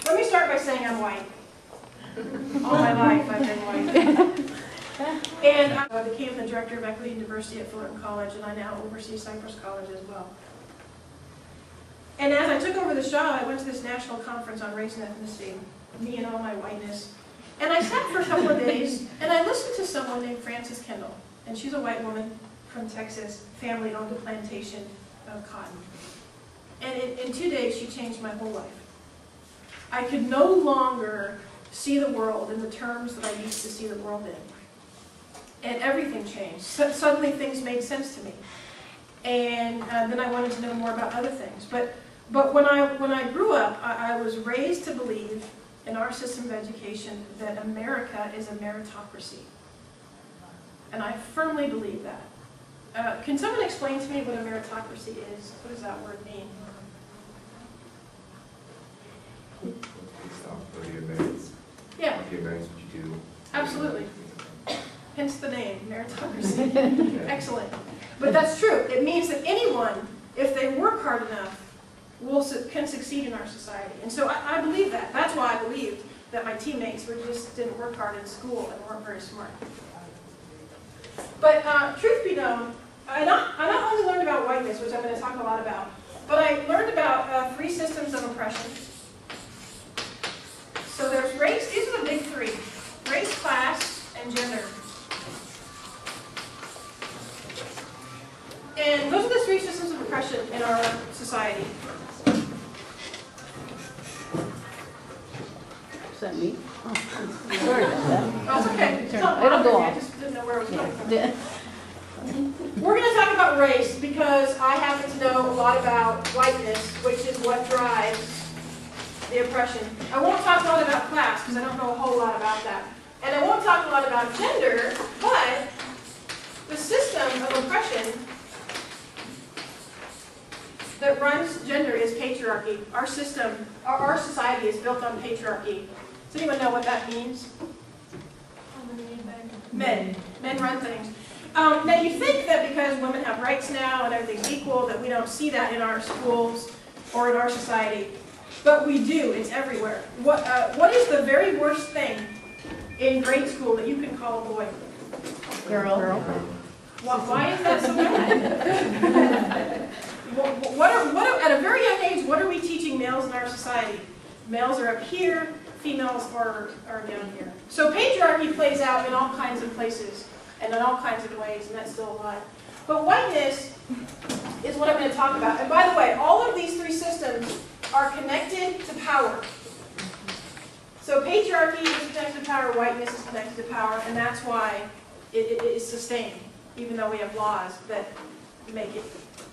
Let me start by saying I'm white. All my life I've been white. And I became the Director of Equity and Diversity at Fullerton College, and I now oversee Cypress College as well. And as I took over this job, I went to this national conference on race and ethnicity, me and all my whiteness. And I sat for a couple of days, and I listened to someone named Frances Kendall. And she's a white woman from Texas, family owned a plantation of cotton. And in 2 days, she changed my whole life. I could no longer see the world in the terms that I used to see the world in. And everything changed. Suddenly things made sense to me. And then I wanted to know more about other things. But when I grew up, I was raised to believe in our system of education that America is a meritocracy. And I firmly believe that. Can someone explain to me what a meritocracy is? What does that word mean? Based off of your merits. Yeah. Your merits, what you do. Absolutely. Hence the name, meritocracy. Excellent. But that's true. It means that anyone, if they work hard enough, can succeed in our society. And so I believe that. That's why I believed that my teammates just didn't work hard in school and weren't very smart. But truth be known, I not only learned about whiteness, which I'm going to talk a lot about, but I learned about 3 systems of oppression. So there's race, these are the big 3, race, class, and gender. And those are the 3 systems of oppression in our society. Is that me? Oh, sorry about that. Oh, it's okay. It's not It'll go bothering me. I on. just didn't know where it was coming from. Yeah. We're going to talk about race because I happen to know a lot about whiteness, which is what drives the oppression. I won't talk a lot about class because I don't know a whole lot about that. And I won't talk a lot about gender, but the system of oppression that runs gender is patriarchy. Our system, our society is built on patriarchy. Does anyone know what that means? Men. Men run things. Now you think that because women have rights now and everything's equal that we don't see that in our schools or in our society. But we do. It's everywhere. What is the very worst thing in grade school that you can call a boy? Girl. Why is that so bad? At a very young age, what are we teaching males in our society? Males are up here, females are down here. So patriarchy plays out in all kinds of places and in all kinds of ways, and that's still alive. But whiteness is what I'm going to talk about. And by the way, all of these 3 systems are connected to power. So patriarchy is connected to power, whiteness is connected to power, and that's why it is sustained, even though we have laws that make it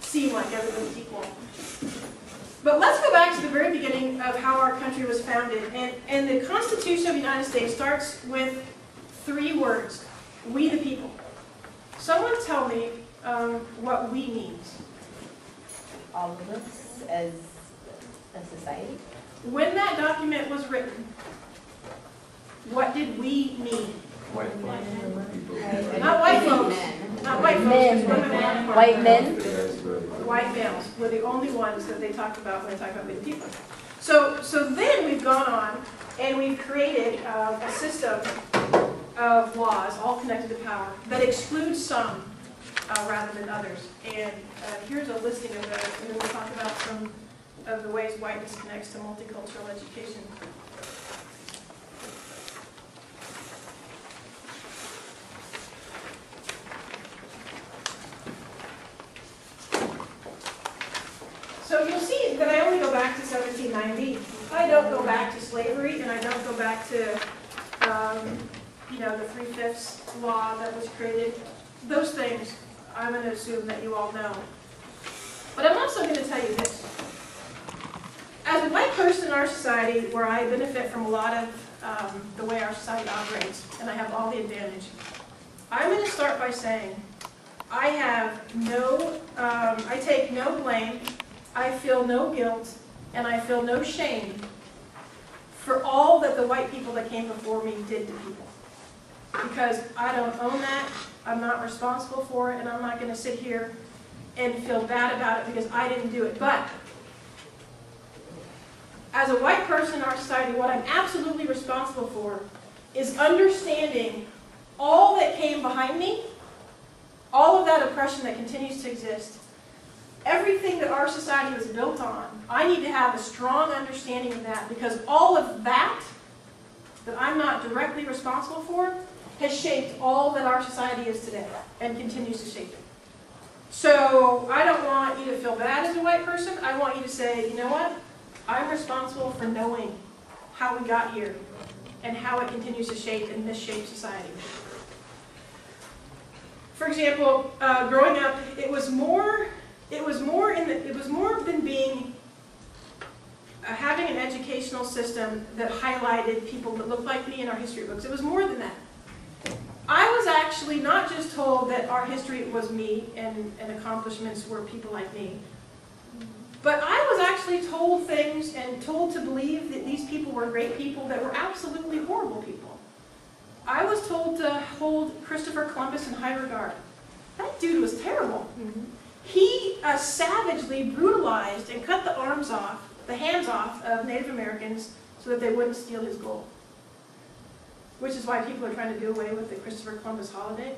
seem like everybody's equal. But let's go back to the very beginning of how our country was founded. And the Constitution of the United States starts with 3 words, we the people. Someone tell me what we means. All of us as a society. When that document was written, what did we mean? White people. Not white folks. Not white folks. Men. White men. White males were the only ones that they talked about when they talked about we the people. So then we've gone on and we've created a system of laws, all connected to power, that excludes some rather than others. And here's a listing of those, and then we'll talk about some of the ways whiteness connects to multicultural education. So you'll see that I only go back to 1790. I don't go back to slavery, and I don't go back to, the 3/5 law that was created. Those things, I'm going to assume that you all know. But I'm also going to tell you this. As a white person in our society, where I benefit from a lot of the way our society operates, and I have all the advantage, I'm going to start by saying I take no blame, I feel no guilt, and I feel no shame for all that the white people that came before me did to people. Because I don't own that, I'm not responsible for it, and I'm not going to sit here and feel bad about it because I didn't do it. But as a white person in our society, what I'm absolutely responsible for is understanding all that came behind me, all of that oppression that continues to exist, everything that our society was built on. I need to have a strong understanding of that, because all of that I'm not directly responsible for has shaped all that our society is today and continues to shape it. So I don't want you to feel bad as a white person. I want you to say, you know what? I'm responsible for knowing how we got here and how it continues to shape and misshape society. For example, growing up, it was more than being having an educational system that highlighted people that looked like me in our history books. It was more than that. I was actually not just told that our history was me and accomplishments were people like me, but I was actually told things and told to believe that these people were great people that were absolutely horrible people. I was told to hold Christopher Columbus in high regard. That dude was terrible. He savagely brutalized and cut the hands off of Native Americans so that they wouldn't steal his gold. Which is why people are trying to do away with the Christopher Columbus holiday.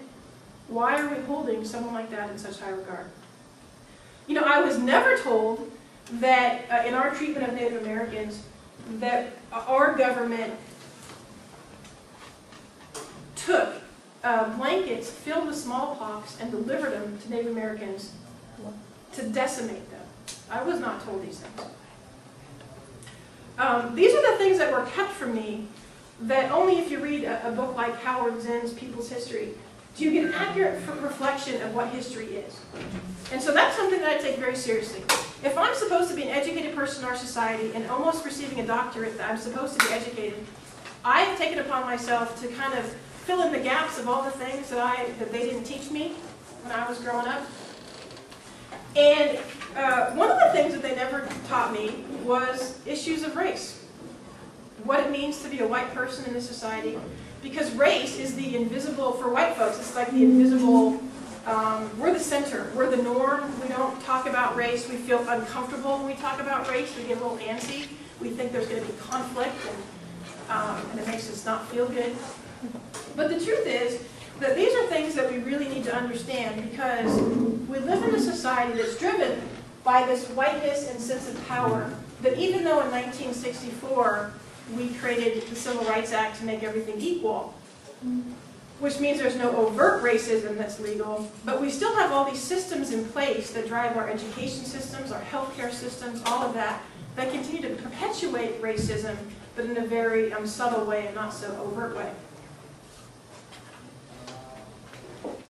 Why are we holding someone like that in such high regard? You know, I was never told that in our treatment of Native Americans, that our government took blankets filled with smallpox and delivered them to Native Americans to decimate them. I was not told these things. These are the things that were kept from me, that only if you read a book like Howard Zinn's People's History do you get an accurate reflection of what history is. And so that's something that I take very seriously. If I'm supposed to be an educated person in our society and almost receiving a doctorate that I'm supposed to be educated, I've taken upon myself to kind of fill in the gaps of all the things that they didn't teach me when I was growing up. And one of the things that they never taught me was issues of race. What it means to be a white person in this society. Because race is the invisible, for white folks, it's like the invisible, we're the center, we're the norm. We don't talk about race. We feel uncomfortable when we talk about race. We get a little antsy. We think there's going to be conflict, and it makes us not feel good. But the truth is that these are things that we really need to understand, because we live in a society that's driven by this whiteness and sense of power, that even though in 1964 we created the Civil Rights Act to make everything equal, which means there's no overt racism that's legal, but we still have all these systems in place that drive our education systems, our healthcare systems, all of that, that continue to perpetuate racism, but in a very subtle way and not so overt way.